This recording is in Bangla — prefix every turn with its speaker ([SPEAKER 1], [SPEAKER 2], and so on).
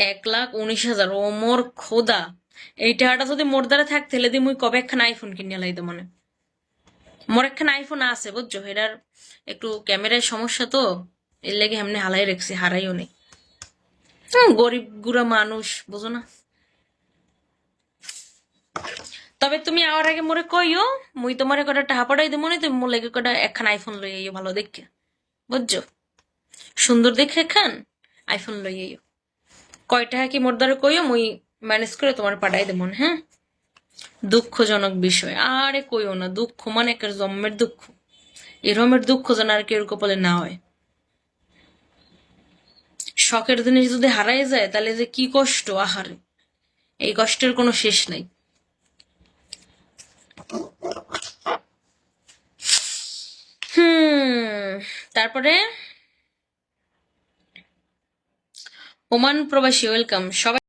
[SPEAKER 1] 1,19,000 ও মোর খোদা। এই টাকাটা যদি মোর দ্বারা থাকতে হলে দি মুই কবে একখান আইফোন কিনে লাইতে মনে। মোর একখান আইফোন আছে বুঝছো, এটার একটু ক্যামেরার সমস্যা তো, এর লেগে এমনি হালাই রাখছি, হারাইও নেই। গরিব গুড়া মানুষ, বুঝো না। তবে তুমি আওয়ার আগে মোরে কইও, মুই তোমারে কটা টাকা পাঠাই দেবো না, তুমি মোর লেগে কটা একখান আইফোন লই আইও ভালো দেখে, বুঝছো, সুন্দর দেখে একখান আইফোন লই আইও। কয় টাকা কি মোর দ্বারা কইও, মুই ম্যানেজ করে তোমার পাঠাই দেবো। হ্যাঁ, দুঃখজনক বিষয়, আরে কইও না, দুঃখ মানে একটা জন্মের দুঃখ, এরমের দুঃখ যেন আর কেউ কপালে না হয়। শখের জিনিস যদি হারাই যায় তাহলে যে কি কষ্ট, আহারে, এই কষ্টের কোনো শেষ নাই। তারপরে ওমান প্রবাসী ওয়েলকাম সবাই।